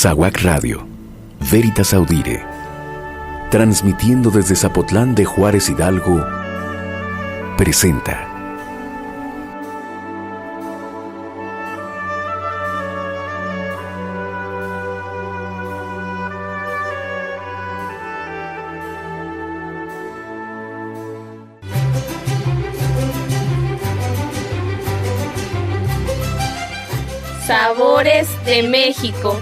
SAWAC Radio, Veritas Audire, transmitiendo desde Zapotlán de Juárez Hidalgo, presenta Sabores de México.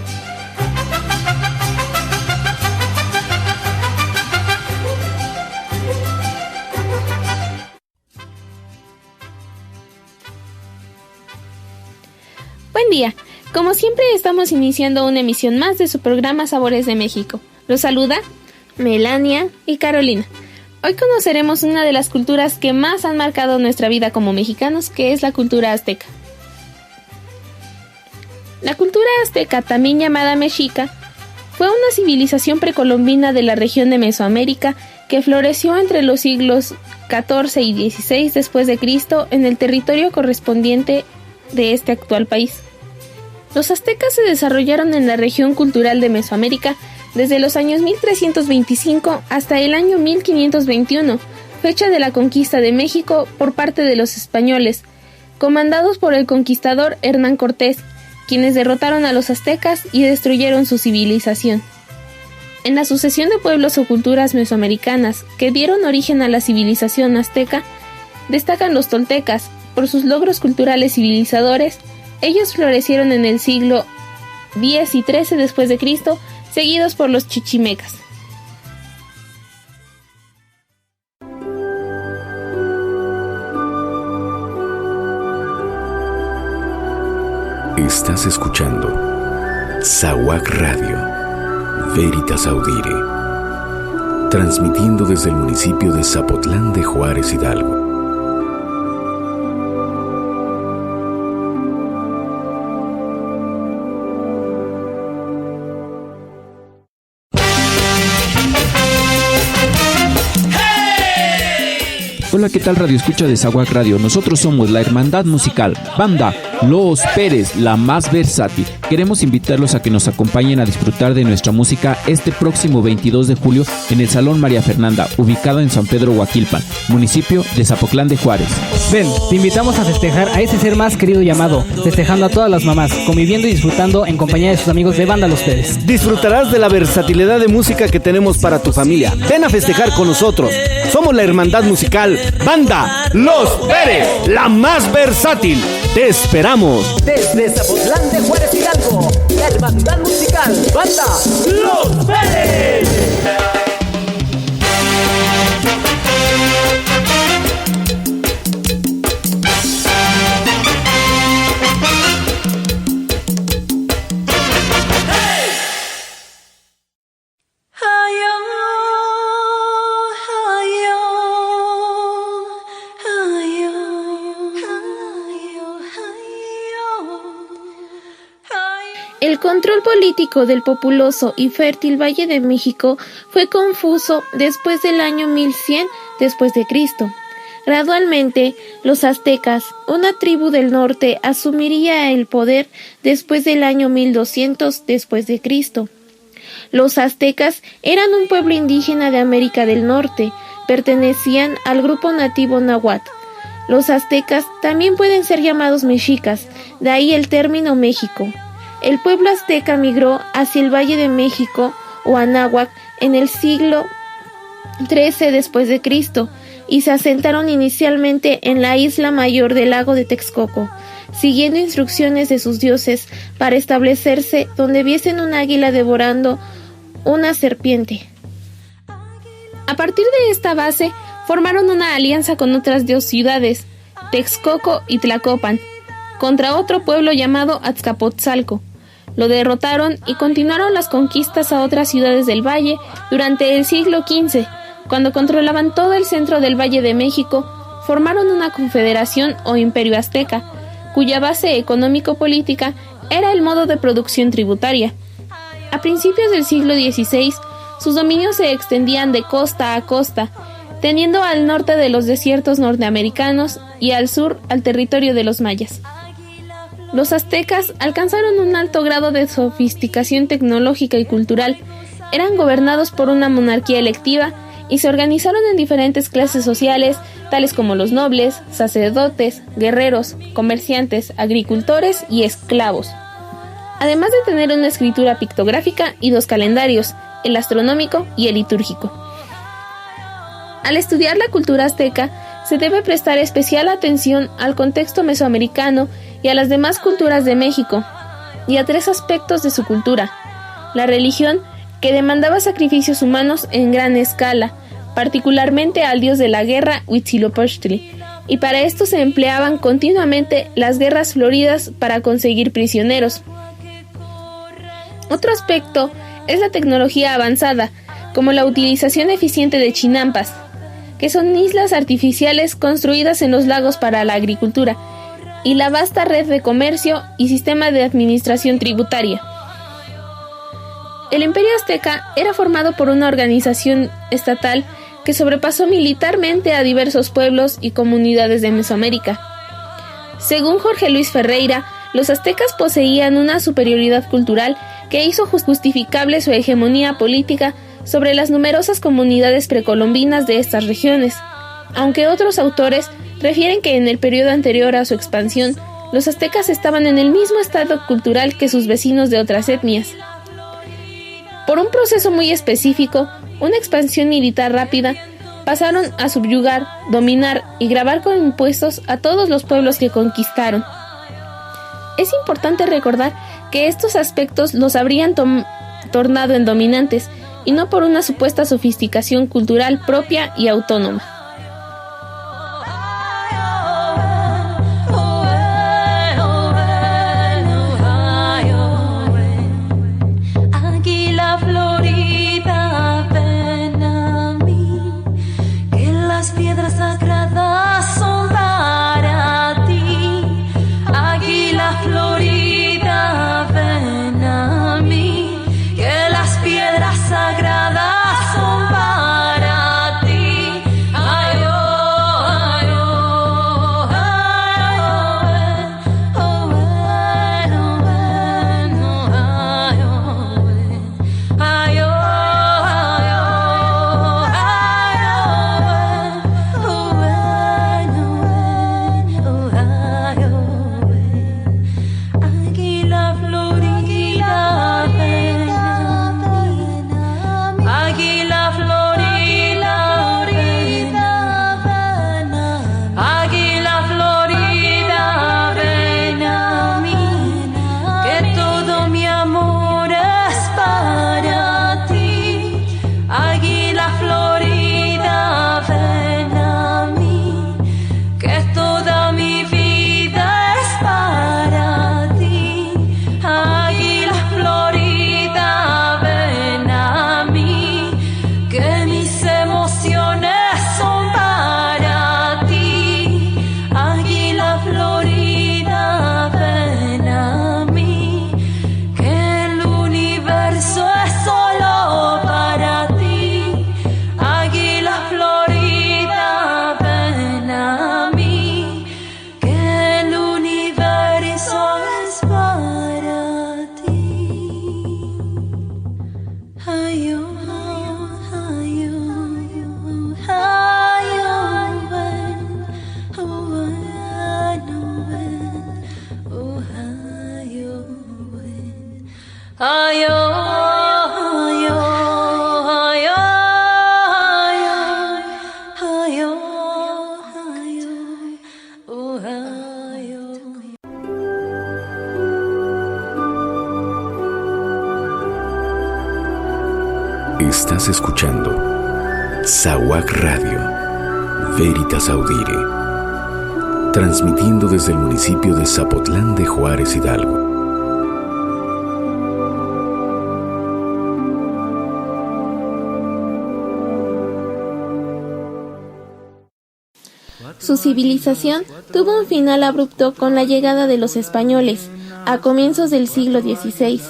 Buen día. Como siempre estamos iniciando una emisión más de su programa Sabores de México. Los saluda Melania y Carolina. Hoy conoceremos una de las culturas que más han marcado nuestra vida como mexicanos, que es la cultura azteca. La cultura azteca, también llamada mexica, fue una civilización precolombina de la región de Mesoamérica que floreció entre los siglos XIV y XVI después de Cristo en el territorio correspondiente de este actual país. Los aztecas se desarrollaron en la región cultural de Mesoamérica desde los años 1325 hasta el año 1521, fecha de la conquista de México por parte de los españoles, comandados por el conquistador Hernán Cortés, quienes derrotaron a los aztecas y destruyeron su civilización. En la sucesión de pueblos o culturas mesoamericanas que dieron origen a la civilización azteca, destacan los toltecas. Por sus logros culturales civilizadores, ellos florecieron en el siglo X y XIII después de Cristo, seguidos por los chichimecas. Estás escuchando SAWAC Radio, Veritas Audire, transmitiendo desde el municipio de Zapotlán de Juárez Hidalgo. Hola, ¿qué tal Radio Escucha de SAWAC Radio? Nosotros somos la hermandad musical, banda Los Pérez, la más versátil. Queremos invitarlos a que nos acompañen a disfrutar de nuestra música este próximo 22 de julio en el Salón María Fernanda, ubicado en San Pedro Huaquilpan, municipio de Zapotlán de Juárez. Ven, te invitamos a festejar a ese ser más querido llamado, festejando a todas las mamás, conviviendo y disfrutando en compañía de sus amigos de banda Los Pérez. Disfrutarás de la versatilidad de música que tenemos para tu familia. Ven a festejar con nosotros. Somos la hermandad musical Banda Los Pérez, la más versátil. Te esperamos. Desde Zapotlán de Juárez Hidalgo, la hermandad musical Banda Los Pérez. El control político del populoso y fértil Valle de México fue confuso después del año 1100 después de Cristo. Gradualmente, los aztecas, una tribu del norte, asumiría el poder después del año 1200 después de Cristo. Los aztecas eran un pueblo indígena de América del Norte, pertenecían al grupo nativo náhuatl. Los aztecas también pueden ser llamados mexicas, de ahí el término México. El pueblo azteca migró hacia el Valle de México o Anáhuac en el siglo XIII después de Cristo y se asentaron inicialmente en la isla mayor del lago de Texcoco, siguiendo instrucciones de sus dioses para establecerse donde viesen un águila devorando una serpiente. A partir de esta base formaron una alianza con otras dos ciudades, Texcoco y Tlacopan, contra otro pueblo llamado Azcapotzalco. Lo derrotaron y continuaron las conquistas a otras ciudades del valle durante el siglo XV. Cuando controlaban todo el centro del Valle de México, formaron una confederación o imperio azteca, cuya base económico-política era el modo de producción tributaria. A principios del siglo XVI, sus dominios se extendían de costa a costa, teniendo al norte de los desiertos norteamericanos y al sur al territorio de los mayas. Los aztecas alcanzaron un alto grado de sofisticación tecnológica y cultural, eran gobernados por una monarquía electiva y se organizaron en diferentes clases sociales, tales como los nobles, sacerdotes, guerreros, comerciantes, agricultores y esclavos. Además de tener una escritura pictográfica y 2 calendarios, el astronómico y el litúrgico. Al estudiar la cultura azteca, se debe prestar especial atención al contexto mesoamericano y a las demás culturas de México, y a 3 aspectos de su cultura: la religión, que demandaba sacrificios humanos en gran escala, particularmente al dios de la guerra Huitzilopochtli, y para esto se empleaban continuamente las guerras floridas para conseguir prisioneros. Otro aspecto es la tecnología avanzada, como la utilización eficiente de chinampas, que son islas artificiales construidas en los lagos para la agricultura, y la vasta red de comercio y sistema de administración tributaria. El Imperio Azteca era formado por una organización estatal que sobrepasó militarmente a diversos pueblos y comunidades de Mesoamérica. Según Jorge Luis Ferreira, los aztecas poseían una superioridad cultural que hizo justificable su hegemonía política sobre las numerosas comunidades precolombinas de estas regiones, aunque otros autores refieren que en el periodo anterior a su expansión, los aztecas estaban en el mismo estado cultural que sus vecinos de otras etnias. Por un proceso muy específico, una expansión militar rápida, pasaron a subyugar, dominar y grabar con impuestos a todos los pueblos que conquistaron. Es importante recordar que estos aspectos los habrían tornado en dominantes, y no por una supuesta sofisticación cultural propia y autónoma. Estás escuchando SAWAC Radio, Veritas Audire, transmitiendo desde el municipio de Zapotlán de Juárez, Hidalgo. Su civilización tuvo un final abrupto con la llegada de los españoles, a comienzos del siglo XVI.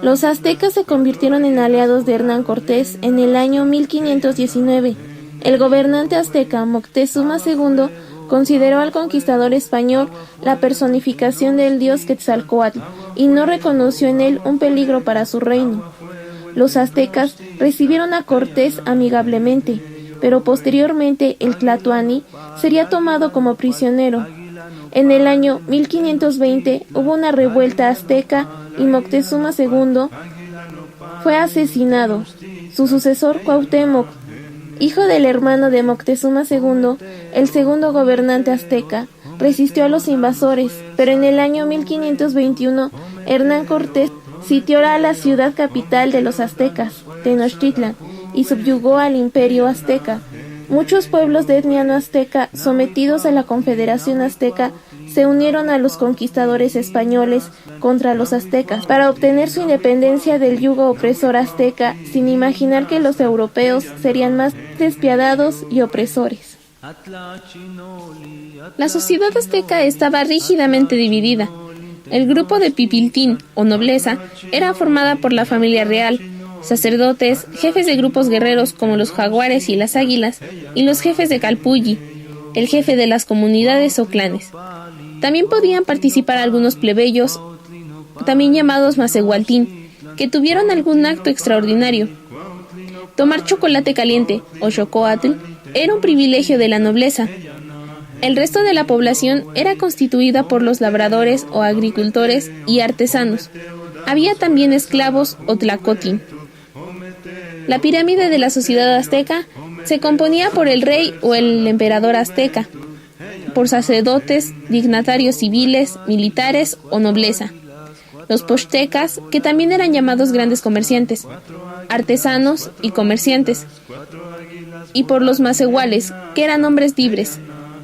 Los aztecas se convirtieron en aliados de Hernán Cortés en el año 1519. El gobernante azteca Moctezuma II consideró al conquistador español la personificación del dios Quetzalcóatl y no reconoció en él un peligro para su reino. Los aztecas recibieron a Cortés amigablemente, pero posteriormente el Tlatoani sería tomado como prisionero. En el año 1520 hubo una revuelta azteca y Moctezuma II fue asesinado. Su sucesor Cuauhtémoc, hijo del hermano de Moctezuma II, el segundo gobernante azteca, resistió a los invasores, pero en el año 1521 Hernán Cortés sitió a la ciudad capital de los aztecas, Tenochtitlan, y subyugó al imperio azteca. Muchos pueblos de etnia no azteca, sometidos a la Confederación Azteca, se unieron a los conquistadores españoles contra los aztecas para obtener su independencia del yugo opresor azteca, sin imaginar que los europeos serían más despiadados y opresores. La sociedad azteca estaba rígidamente dividida. El grupo de Pipiltín, o nobleza, era formada por la familia real, sacerdotes, jefes de grupos guerreros como los jaguares y las águilas, y los jefes de Calpulli, el jefe de las comunidades o clanes. También podían participar algunos plebeyos, también llamados macehualtín, que tuvieron algún acto extraordinario. Tomar chocolate caliente, o xocoatl, era un privilegio de la nobleza. El resto de la población era constituida por los labradores o agricultores y artesanos. Había también esclavos o tlacotin. La pirámide de la sociedad azteca se componía por el rey o el emperador azteca, por sacerdotes, dignatarios civiles, militares o nobleza, los pochtecas, que también eran llamados grandes comerciantes, artesanos y comerciantes, y por los macehuales, que eran hombres libres,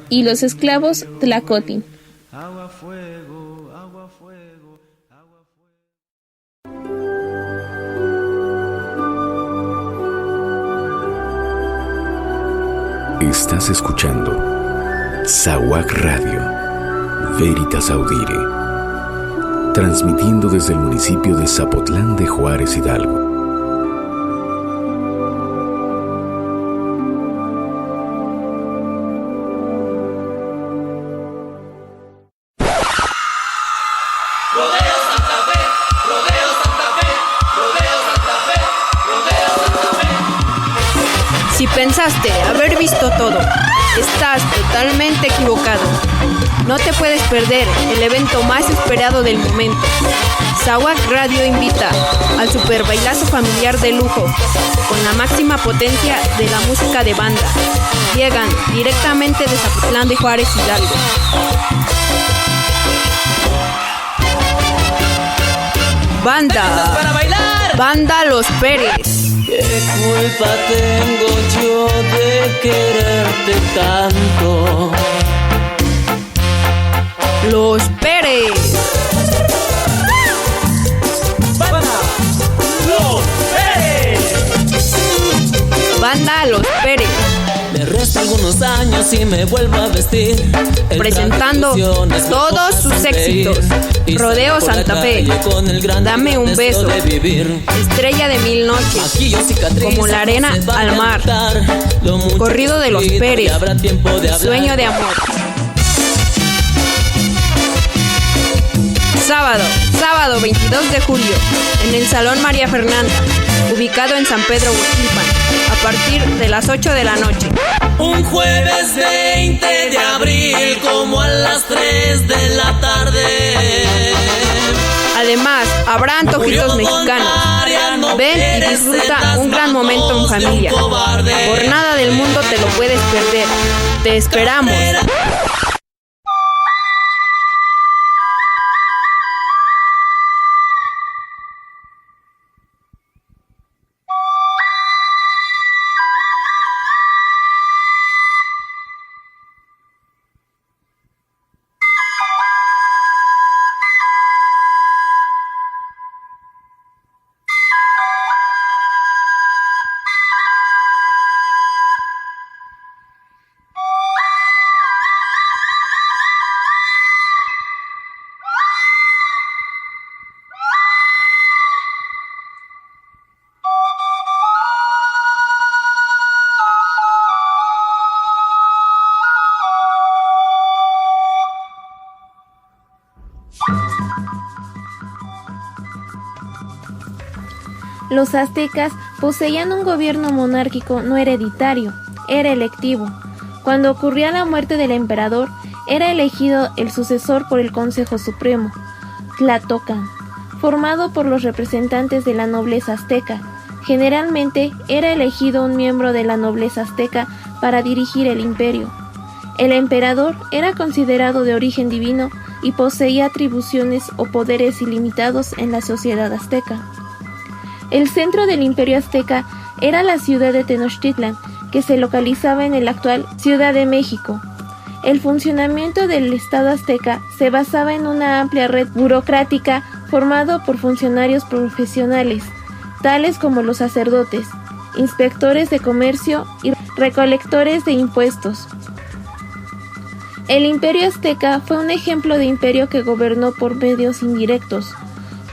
y los esclavos tlacotin. Estás escuchando Zaguac Radio, Veritas Audire, transmitiendo desde el municipio de Zapotlán de Juárez, Hidalgo. Si pensaste haber visto todo, estás totalmente equivocado. No te puedes perder el evento más esperado del momento. Zaguac Radio invita al super bailazo familiar de lujo, con la máxima potencia de la música de banda. Llegan directamente de Zapotlán de Juárez, Hidalgo. Banda, para bailar. Banda Los Pérez. ¿Qué culpa tengo yo de quererte tanto? Los Pérez. Banda Los Pérez. Banda Los Pérez. Me resta algunos años y me vuelvo a vestir. Presentando todos sus éxitos. Rodeo Santa Fe, Dame un beso, Estrella de mil noches, Como la arena al mar, Corrido de los Pérez, Sueño de amor. Sábado 22 de julio, en el Salón María Fernanda, ubicado en San Pedro Huixilpan, a partir de las 8 de la noche. Un jueves 20 de abril, como a las 3 de la tarde. Además, habrá antojitos mexicanos. Ven y disfruta un gran momento en familia. Por nada del mundo te lo puedes perder. Te esperamos. Los aztecas poseían un gobierno monárquico no hereditario, era electivo. Cuando ocurría la muerte del emperador, era elegido el sucesor por el Consejo Supremo, Tlatocan, formado por los representantes de la nobleza azteca. Generalmente era elegido un miembro de la nobleza azteca para dirigir el imperio. El emperador era considerado de origen divino y poseía atribuciones o poderes ilimitados en la sociedad azteca. El centro del imperio azteca era la ciudad de Tenochtitlan, que se localizaba en el actual Ciudad de México. El funcionamiento del Estado azteca se basaba en una amplia red burocrática formada por funcionarios profesionales, tales como los sacerdotes, inspectores de comercio y recolectores de impuestos. El imperio azteca fue un ejemplo de imperio que gobernó por medios indirectos.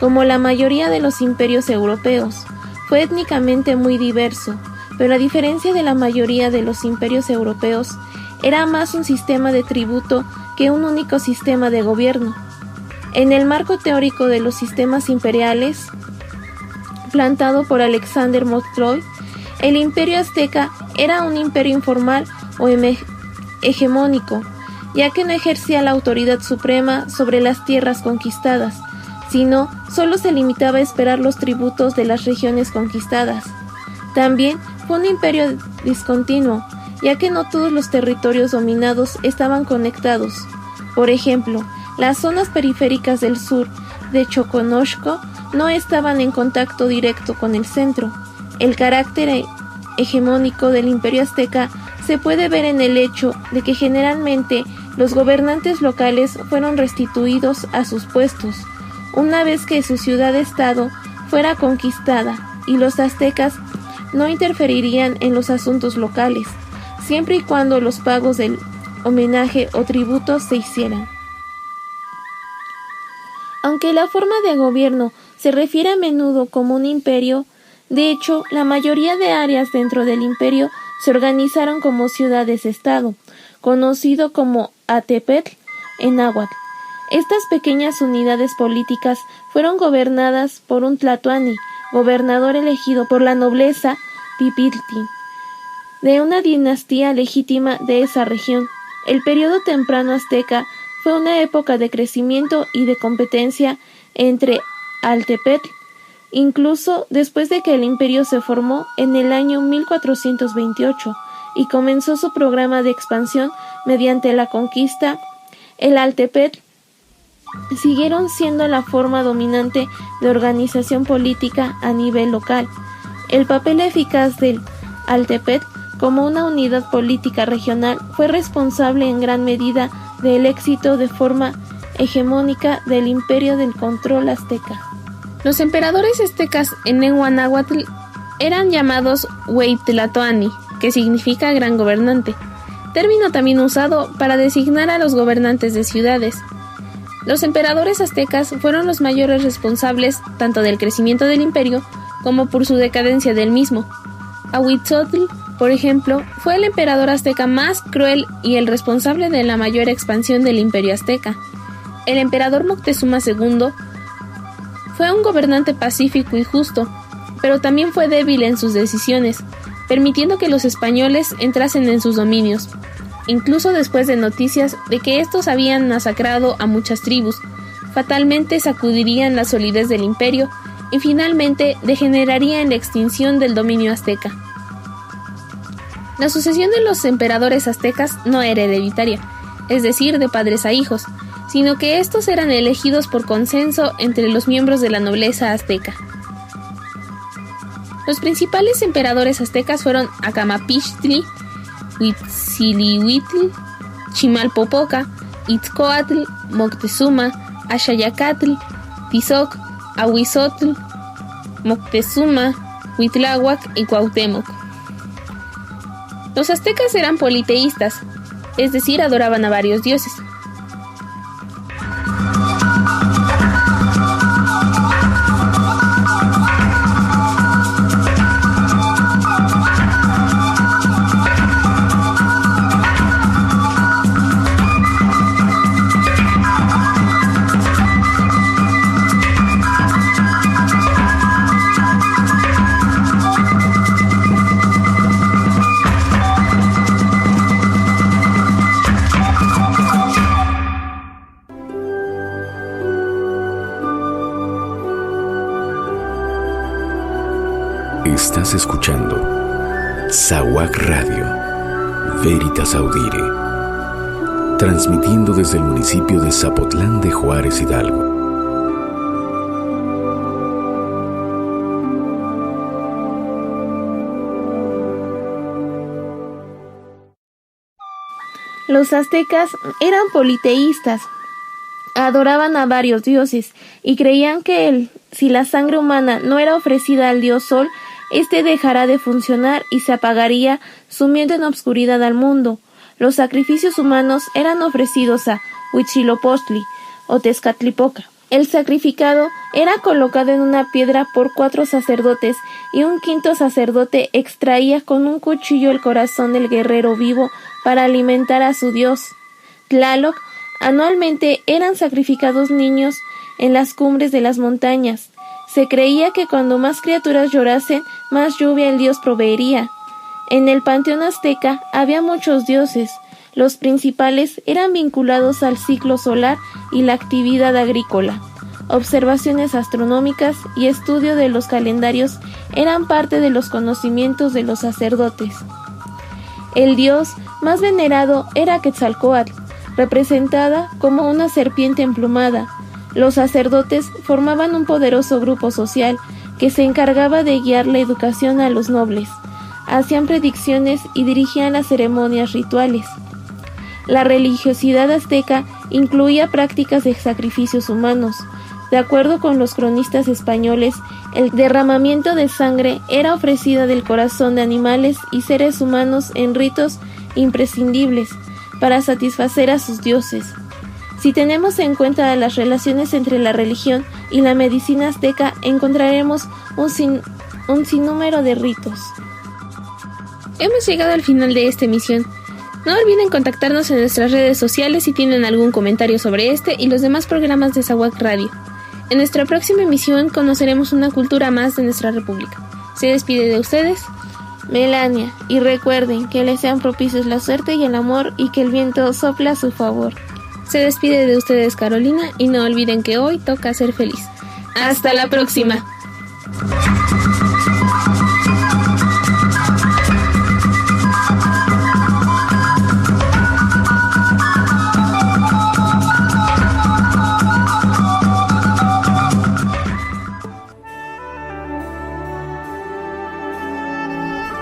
Como la mayoría de los imperios europeos, fue étnicamente muy diverso, pero a diferencia de la mayoría de los imperios europeos, era más un sistema de tributo que un único sistema de gobierno. En el marco teórico de los sistemas imperiales, plantado por Alexander Mottroy, el imperio azteca era un imperio informal o hegemónico, ya que no ejercía la autoridad suprema sobre las tierras conquistadas, sino solo se limitaba a esperar los tributos de las regiones conquistadas. También fue un imperio discontinuo, ya que no todos los territorios dominados estaban conectados. Por ejemplo, las zonas periféricas del sur de Choconosco no estaban en contacto directo con el centro. El carácter hegemónico del imperio azteca se puede ver en el hecho de que generalmente los gobernantes locales fueron restituidos a sus puestos una vez que su ciudad-estado fuera conquistada, y los aztecas no interferirían en los asuntos locales, siempre y cuando los pagos del homenaje o tributos se hicieran. Aunque la forma de gobierno se refiere a menudo como un imperio, de hecho, la mayoría de áreas dentro del imperio se organizaron como ciudades-estado, conocido como Atepetl en náhuatl. Estas pequeñas unidades políticas fueron gobernadas por un tlatoani, gobernador elegido por la nobleza Pipiltin, de una dinastía legítima de esa región. El periodo temprano azteca fue una época de crecimiento y de competencia entre Altepetl, incluso después de que el imperio se formó en el año 1428 y comenzó su programa de expansión mediante la conquista. El Altepetl siguieron siendo la forma dominante de organización política a nivel local. El papel eficaz del Altepetl como una unidad política regional fue responsable en gran medida del éxito de forma hegemónica del imperio del control azteca. Los emperadores aztecas en lengua náhuatl eran llamados Hueytlatoani, que significa gran gobernante, término también usado para designar a los gobernantes de ciudades. Los emperadores aztecas fueron los mayores responsables tanto del crecimiento del imperio como por su decadencia del mismo. Ahuitzotl, por ejemplo, fue el emperador azteca más cruel y el responsable de la mayor expansión del imperio azteca. El emperador Moctezuma II fue un gobernante pacífico y justo, pero también fue débil en sus decisiones, permitiendo que los españoles entrasen en sus dominios, incluso después de noticias de que estos habían masacrado a muchas tribus. Fatalmente sacudirían la solidez del imperio y finalmente degeneraría en la extinción del dominio azteca. La sucesión de los emperadores aztecas no era hereditaria, es decir, de padres a hijos, sino que estos eran elegidos por consenso entre los miembros de la nobleza azteca. Los principales emperadores aztecas fueron Acamapixtli, Huitzilihuitl, Chimalpopoca, Itzcoatl, Moctezuma, Axayacatl, Tizoc, Ahuizotl, Moctezuma, Huitláhuac y Cuauhtémoc. Los aztecas eran politeístas, es decir, adoraban a varios dioses. Estás escuchando Saguac Radio, Veritas Audire, transmitiendo desde el municipio de Zapotlán de Juárez, Hidalgo. Los aztecas eran politeístas, adoraban a varios dioses y creían que si la sangre humana no era ofrecida al dios Sol, éste dejará de funcionar y se apagaría, sumiendo en obscuridad al mundo. Los sacrificios humanos eran ofrecidos a Huitzilopochtli o Tezcatlipoca. El sacrificado era colocado en una piedra por 4 sacerdotes y un quinto sacerdote extraía con un cuchillo el corazón del guerrero vivo para alimentar a su dios. Tlaloc. Anualmente eran sacrificados niños en las cumbres de las montañas. Se creía que cuando más criaturas llorasen, más lluvia el dios proveería. En el panteón azteca había muchos dioses. Los principales eran vinculados al ciclo solar y la actividad agrícola. Observaciones astronómicas y estudio de los calendarios eran parte de los conocimientos de los sacerdotes. El dios más venerado era Quetzalcóatl, representada como una serpiente emplumada. Los sacerdotes formaban un poderoso grupo social que se encargaba de guiar la educación a los nobles. Hacían predicciones y dirigían las ceremonias rituales. La religiosidad azteca incluía prácticas de sacrificios humanos. De acuerdo con los cronistas españoles, el derramamiento de sangre era ofrecida del corazón de animales y seres humanos en ritos imprescindibles para satisfacer a sus dioses. Si tenemos en cuenta las relaciones entre la religión y la medicina azteca, encontraremos un sinnúmero de ritos. Hemos llegado al final de esta emisión. No olviden contactarnos en nuestras redes sociales si tienen algún comentario sobre este y los demás programas de Saguac Radio. En nuestra próxima emisión conoceremos una cultura más de nuestra república. Se despide de ustedes Melania, y recuerden que les sean propicios la suerte y el amor y que el viento sopla a su favor. Se despide de ustedes Carolina y no olviden que hoy toca ser feliz. ¡Hasta la próxima!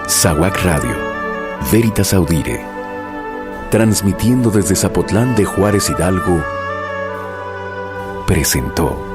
Saguac Radio, Veritas Audire, transmitiendo desde Zapotlán de Juárez, Hidalgo, presentó